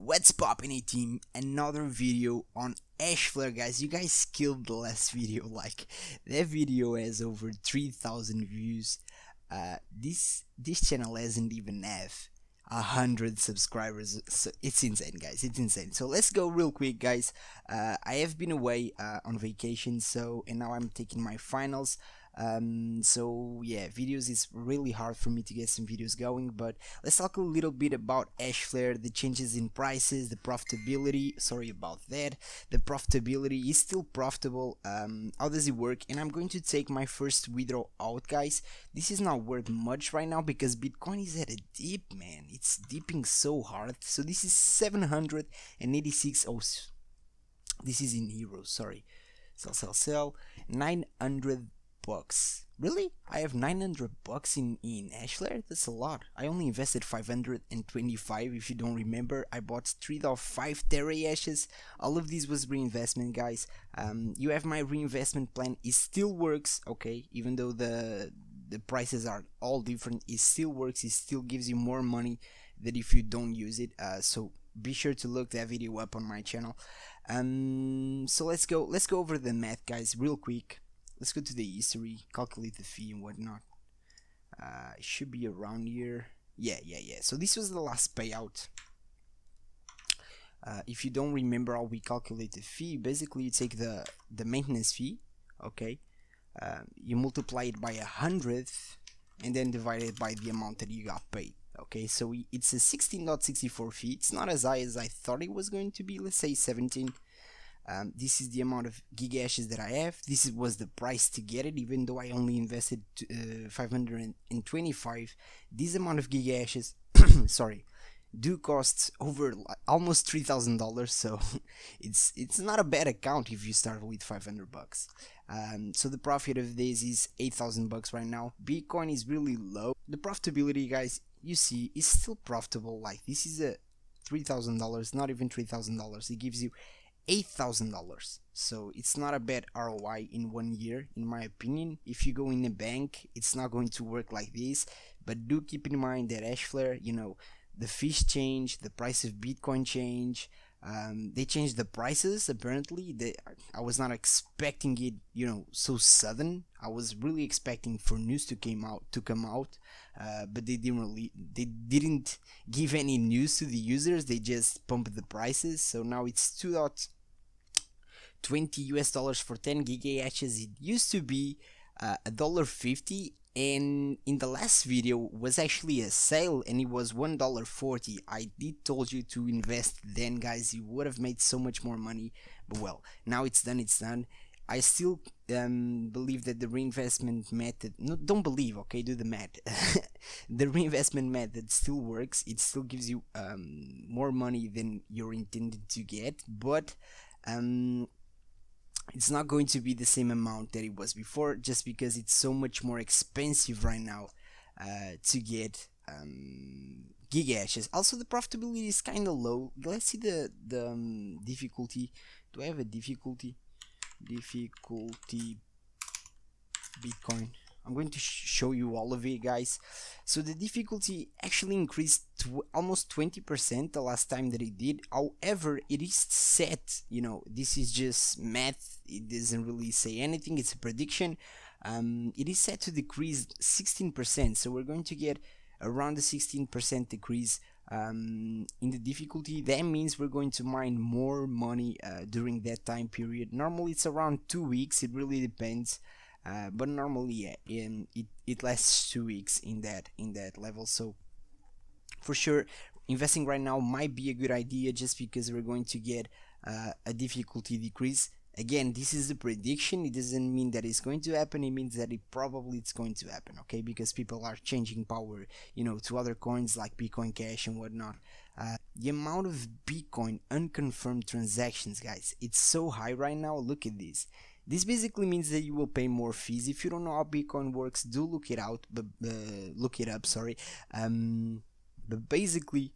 What's poppin', team? Another video on HashFlare, guys. You guys killed the last video. Like, that video has over 3,000 views. This channel hasn't even have 100 subscribers, so it's insane, guys. It's insane. So let's go real quick, guys. I have been away on vacation, and now I'm taking my finals. So yeah, videos is really hard for me to get some videos going, but let's talk a little bit about HashFlare, the changes in prices, the profitability. Sorry about that. The profitability is still profitable. How does it work? And I'm going to take my first withdrawal out, guys. This is not worth much right now because Bitcoin is at a dip, man. It's dipping so hard. So this is 786. Oh, this is in euros. Sorry. Sell. 900 bucks. Really? I have 900 bucks in HashFlare? That's a lot. I only invested 525. If you don't remember, I bought 3.5 terahashes. All of these was reinvestment, guys. You have my reinvestment plan. It still works, okay? Even though the prices are all different, it still works. It still gives you more money than if you don't use it. So be sure to look that video up on my channel. So let's go over the math, guys, real quick. Let's go to the history, calculate the fee and whatnot. It should be around here. Yeah. So this was the last payout. If you don't remember how we calculate the fee, basically you take the maintenance fee, okay? You multiply it by 100 and then divide it by the amount that you got paid. Okay, so it's a 16.64 fee. It's not as high as I thought it was going to be. Let's say 17. This is the amount of gigahashes that I have. This was the price to get it, even though I only invested 525. This amount of gigahashes, sorry, do cost over almost $3,000. So it's not a bad account if you start with 500 bucks. So the profit of this is 8,000 bucks right now. Bitcoin is really low. The profitability, guys, you see, is still profitable. Like, this is a $3,000, not even $3,000. It gives you $8,000. So it's not a bad ROI in 1 year, in my opinion. If you go in a bank, it's not going to work like this. But do keep in mind that HashFlare, you know, the fees change, the price of Bitcoin change. They changed the prices. Apparently, I was not expecting it, you know, so sudden. I was really expecting for news to come out, but they didn't give any news to the users. They just pumped the prices. So now it's $2.20 for 10 gigahashes. It used to be $1.50. And in the last video was actually a sale and it was $1.40. I did told you to invest then, guys. You would have made so much more money, but well, now it's done. I still believe that the reinvestment method, no, don't believe, okay, do the math. The reinvestment method still works. It still gives you more money than you're intended to get, but it's not going to be the same amount that it was before, just because it's so much more expensive right now to get gigahashes. Also, the profitability is kind of low. Let's see the difficulty. Do I have a difficulty Bitcoin? I'm going to show you all of it, guys. So the difficulty actually increased to almost 20% the last time that it did. However, it is set, you know, this is just math. It doesn't really say anything. It's a prediction. It is set to decrease 16%. So we're going to get around a 16% decrease in the difficulty. That means we're going to mine more money during that time period. Normally it's around 2 weeks. It really depends. But normally, yeah, it lasts 2 weeks in that level. So for sure, investing right now might be a good idea, just because we're going to get a difficulty decrease. Again, this is a prediction. It doesn't mean that it's going to happen. It means that it's going to happen, okay? Because people are changing power, you know, to other coins like Bitcoin Cash and whatnot. The amount of Bitcoin unconfirmed transactions, guys, it's so high right now. Look at this. This basically means that you will pay more fees. If you don't know how Bitcoin works, do look it out. But look it up. Sorry. But basically,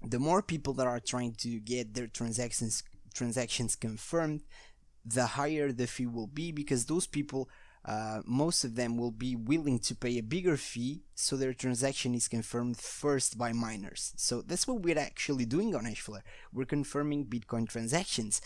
the more people that are trying to get their transactions confirmed, the higher the fee will be, because those people most of them will be willing to pay a bigger fee so their transaction is confirmed first by miners. So that's what we're actually doing on HashFlare. We're confirming Bitcoin transactions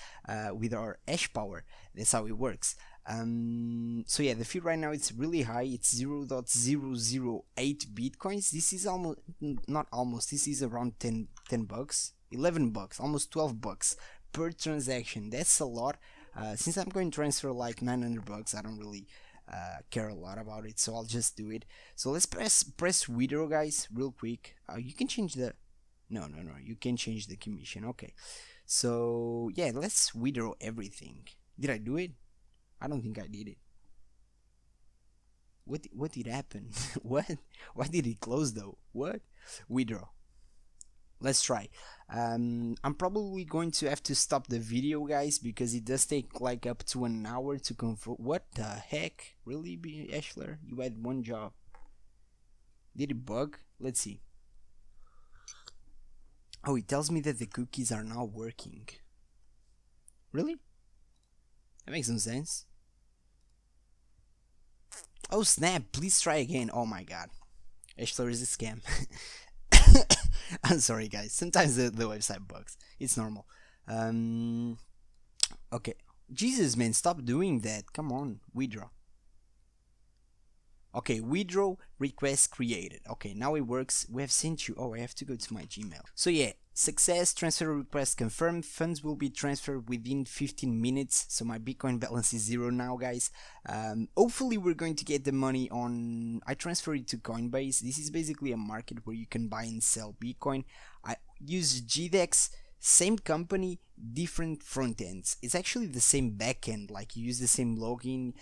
with our hash power. That's how it works. So yeah, the fee right now it's really high. It's 0.008 bitcoins. This is almost, not almost, this is around 10 bucks, 11 bucks, almost 12 bucks per transaction. That's a lot. Since I'm going to transfer like 900 bucks, I don't really care a lot about it, so I'll just do it. So let's press withdraw, guys, real quick. You can change the no, you can change the commission. Okay, so yeah, let's withdraw everything. Did I do it? I don't think I did it. What did happen? What? Why did it close though? What? Withdraw. Let's try. I'm probably going to have to stop the video, guys, because it does take like up to an hour to confirm. What the heck? Really, HashFlare? You had one job. Did it bug? Let's see. Oh, it tells me that the cookies are now working. Really? That makes no sense. Oh snap, please try again. Oh my god. HashFlare is a scam. I'm sorry, guys. Sometimes the website bugs. It's normal. Okay. Jesus, man, stop doing that. Come on, withdraw. Okay, withdraw request created. Okay, now it works. We have sent you. Oh, I have to go to my Gmail. So yeah, success, transfer request confirmed. Funds will be transferred within 15 minutes. So my Bitcoin balance is 0 now, guys. Hopefully we're going to get the money on. I transfer it to Coinbase. This is basically a market where you can buy and sell Bitcoin. I use GDEX. Same company, different front ends. It's actually the same backend, like you use the same login.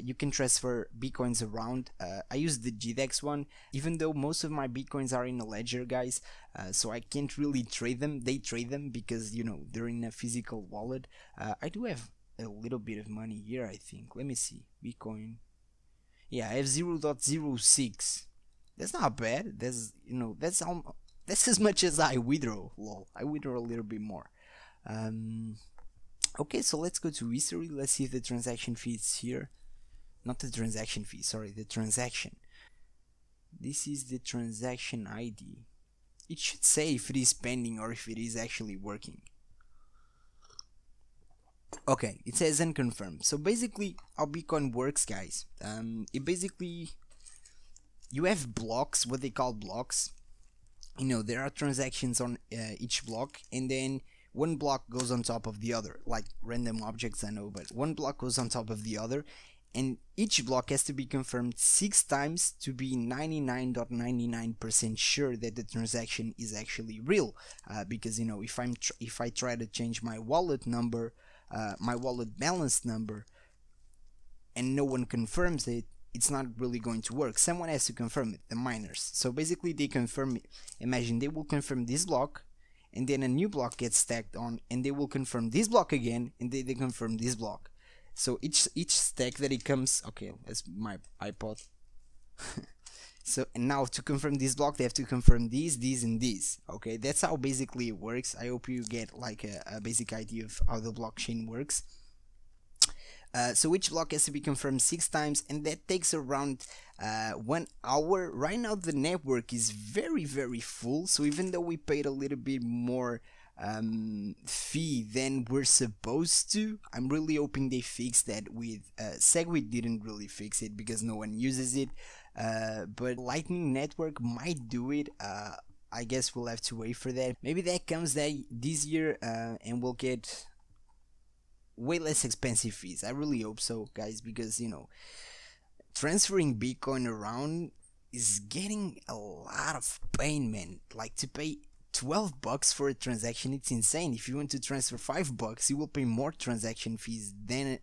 You can transfer bitcoins around. I use the GDEX one, even though most of my bitcoins are in a ledger, guys, so I can't really trade them. They trade them because, you know, they're in a physical wallet. I do have a little bit of money here, I think. Let me see. Bitcoin. Yeah, I have 0.06. That's not bad. That's, you know, that's almost. That's as much as I withdraw, lol. I withdraw a little bit more. Okay, so let's go to history. Let's see if the transaction fee is here. Not the transaction fee, sorry, the transaction. This is the transaction ID. It should say if it is pending or if it is actually working. Okay, it says unconfirmed. So basically, how Bitcoin works, guys. It basically, you have blocks, what they call blocks. You know, there are transactions on each block, and then one block goes on top of the other, like random objects, I know, but one block goes on top of the other, and each block has to be confirmed 6 times to be 99.99% sure that the transaction is actually real. Because, you know, if I try to change my wallet number, my wallet balance number, and no one confirms it, it's not really going to work. Someone has to confirm it, the miners. So basically they confirm it. Imagine they will confirm this block, and then a new block gets stacked on, and they will confirm this block again, and they confirm this block. So each stack that it comes, okay, that's my iPod. So, and now to confirm this block, they have to confirm these, and these. Okay, that's how basically it works. I hope you get like a basic idea of how the blockchain works. So each block has to be confirmed 6 times, and that takes around 1 hour. Right now the network is very full, so even though we paid a little bit more fee than we're supposed to, I'm really hoping they fix that. With Segwit didn't really fix it because no one uses it, but Lightning Network might do it. I guess we'll have to wait for that. Maybe that comes this year, and we'll get way less expensive fees. I really hope so, guys, because, you know, transferring Bitcoin around is getting a lot of pain, man. Like, to pay 12 bucks for a transaction, it's insane. If you want to transfer 5 bucks, you will pay more transaction fees than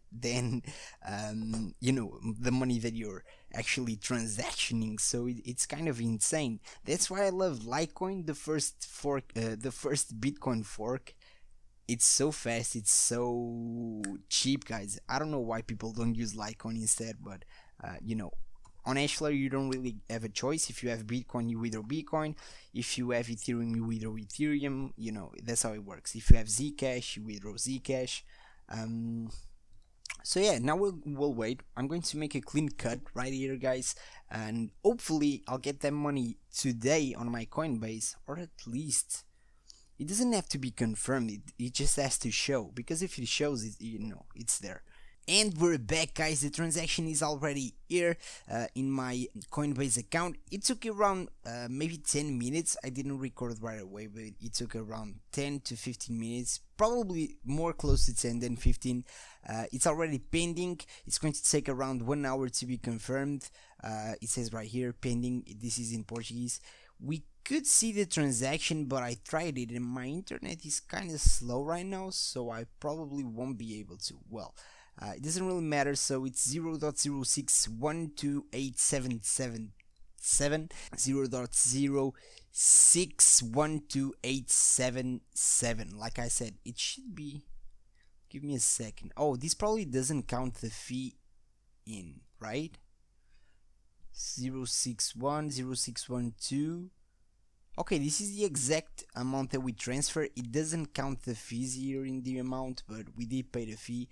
you know, the money that you're actually transactioning. So it's kind of insane. That's why I love Litecoin, the first fork, the first Bitcoin fork. It's so fast, it's so cheap, guys. I don't know why people don't use Litecoin instead, but you know, on HashFlare you don't really have a choice. If you have Bitcoin, you withdraw Bitcoin. If you have Ethereum, you withdraw Ethereum. You know, that's how it works. If you have Zcash, you withdraw Zcash. So yeah, now we'll wait. I'm going to make a clean cut right here, guys, and hopefully I'll get that money today on my Coinbase, or at least it doesn't have to be confirmed. It just has to show, because if it shows it, you know, it's there. And we're back, guys. The transaction is already here in my Coinbase account. It took around maybe 10 minutes. I didn't record right away, but it took around 10 to 15 minutes, probably more close to 10 than 15. It's already pending. It's going to take around 1 hour to be confirmed. It says right here, pending. This is in Portuguese. We could see the transaction, but I tried it and my internet is kind of slow right now, so I probably won't be able to. Well, it doesn't really matter. So it's 0.0612877 0.0612877. Like I said, it should be. Give me a second. Oh, this probably doesn't count the fee in, right? 0.0610612. Okay, this is the exact amount that we transfer. It doesn't count the fees here in the amount, but we did pay the fee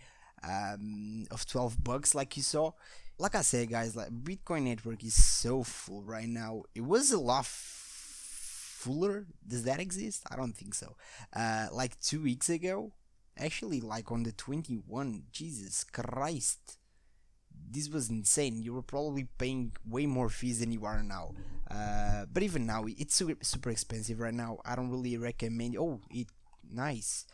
of 12 bucks, like you saw. Like I said, guys, like Bitcoin network is so full right now. It was a lot fuller. Does that exist? I don't think so. Like 2 weeks ago, actually, like on the 21. Jesus Christ, this was insane. You were probably paying way more fees than you are now. But even now, it's super expensive right now. I don't really recommend. Oh, nice.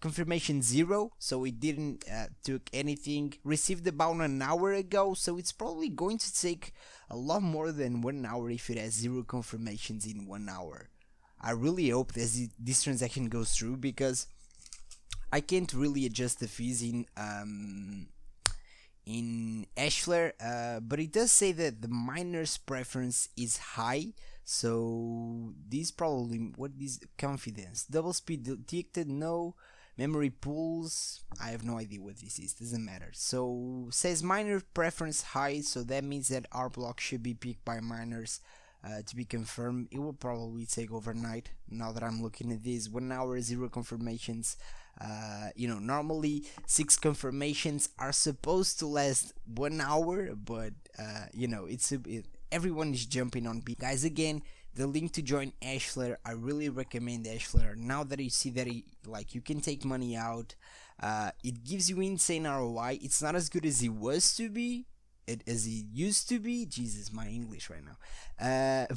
Confirmation 0, so it didn't took anything. Received about an hour ago, so it's probably going to take a lot more than 1 hour if it has 0 confirmations in 1 hour. I really hope this transaction goes through, because I can't really adjust the fees in HashFlare, but it does say that the miner's preference is high, so this probably, what is confidence? Double speed detected, no. Memory pools, I have no idea what this is, doesn't matter. So says miner preference high, so that means that our block should be picked by miners to be confirmed. It will probably take overnight. Now that I'm looking at this, 1 hour, 0 confirmations. You know, normally 6 confirmations are supposed to last 1 hour, but you know, everyone is jumping on B. Guys, again, the link to join HashFlare, I really recommend HashFlare. Now that you see that you can take money out, it gives you insane ROI. It's not as good as it used to be. Jesus, my English right now.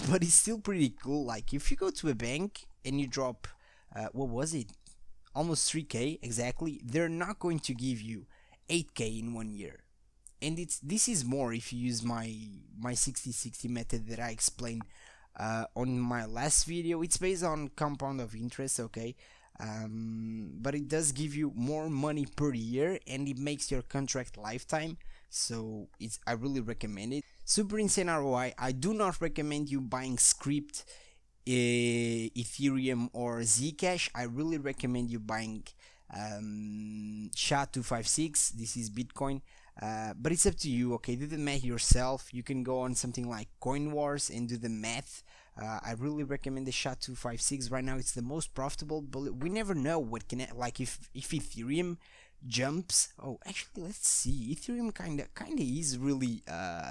But it's still pretty cool. Like if you go to a bank and you drop, what was it? Almost 3k exactly. They're not going to give you 8k in 1 year. And this is more if you use my 60/60 method that I explained on my last video. It's based on compound of interest, okay, but it does give you more money per year, and it makes your contract lifetime. So I really recommend it. Super insane ROI. I do not recommend you buying script Ethereum or Zcash. I really recommend you buying SHA-256. This is Bitcoin. But it's up to you, okay? Do the math yourself. You can go on something like Coin Wars and do the math. I really recommend the SHA-256. Right now it's the most profitable, but we never know what can, like if Ethereum jumps. Oh, actually, let's see. Ethereum kinda is really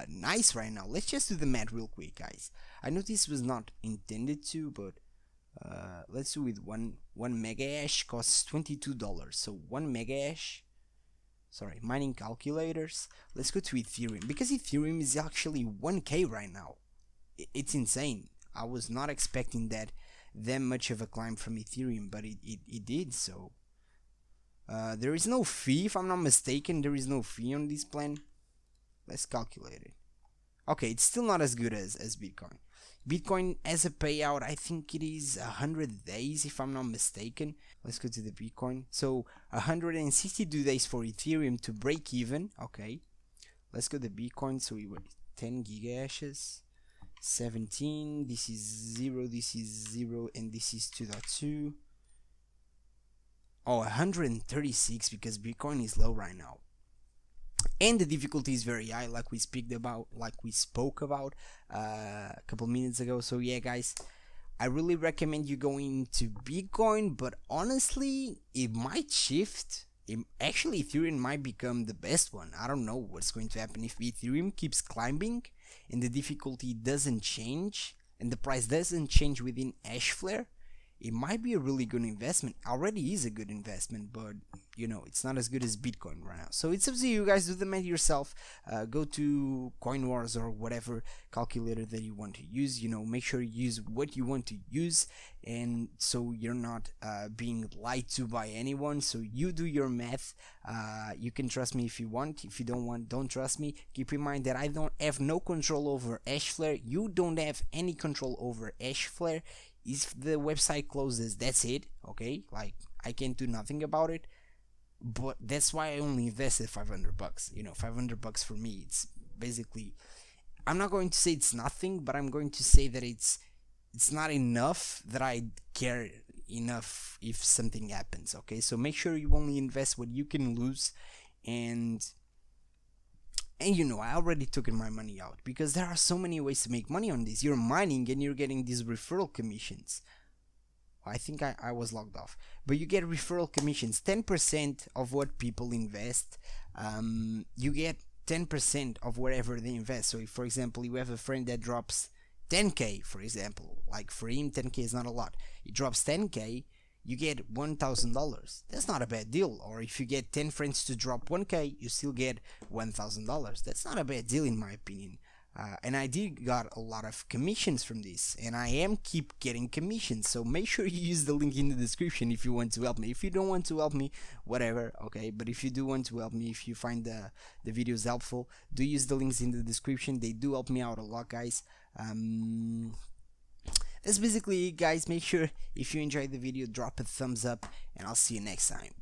nice right now. Let's just do the math real quick, guys. I know this was not intended to, but let's do it. One mega hash costs $22. So 1 mega hash. Sorry, mining calculators. Let's go to Ethereum, because Ethereum is actually 1k right now. It's insane. I was not expecting that much of a climb from Ethereum, but it did. So there is no fee, if I'm not mistaken. There is no fee on this plan. Let's calculate it. Okay, it's still not as good as Bitcoin. Bitcoin as a payout, I think it is 100 days, if I'm not mistaken. Let's go to the Bitcoin. So 162 days for Ethereum to break even. Okay, let's go to Bitcoin. So we were 10 gigahashes, 17. This is 0. This is 0, and this is 2.2. Oh, 136, because Bitcoin is low right now. And the difficulty is very high, like we spoke about a couple minutes ago. So yeah, guys, I really recommend you going to Bitcoin, but honestly, it might shift. Actually, Ethereum might become the best one. I don't know what's going to happen if Ethereum keeps climbing and the difficulty doesn't change and the price doesn't change within HashFlare. It might be a really good investment. Already is a good investment, but you know, it's not as good as Bitcoin right now. So it's up to you guys. Do the math yourself. Go to CoinWars or whatever calculator that you want to use. You know, make sure you use what you want to use, and so you're not being lied to by anyone. So you do your math. You can trust me if you want. If you don't want, don't trust me. Keep in mind that I don't have no control over HashFlare. You don't have any control over HashFlare. If the website closes, that's it. Okay, like I can't do nothing about it. But that's why I only invested 500 bucks. You know, 500 bucks for me, it's basically, I'm not going to say it's nothing, but I'm going to say that it's not enough that I care enough if something happens. Okay, so make sure you only invest what you can lose. And you know, I already took my money out because there are so many ways to make money on this. You're mining and you're getting these referral commissions. I think I was logged off, but you get referral commissions, 10% of what people invest. You get 10% of wherever they invest. So if, for example, you have a friend that drops 10k, for example, like for him 10k is not a lot, he drops 10k, you get $1,000. That's not a bad deal. Or if you get 10 friends to drop 1k, you still get $1,000. That's not a bad deal in my opinion. And I did got a lot of commissions from this, and I am keep getting commissions. So make sure you use the link in the description if you want to help me. If you don't want to help me, whatever, okay. But if you do want to help me, if you find the videos helpful, do use the links in the description. They do help me out a lot, guys. That's basically it, guys. Make sure if you enjoyed the video, drop a thumbs up, and I'll see you next time.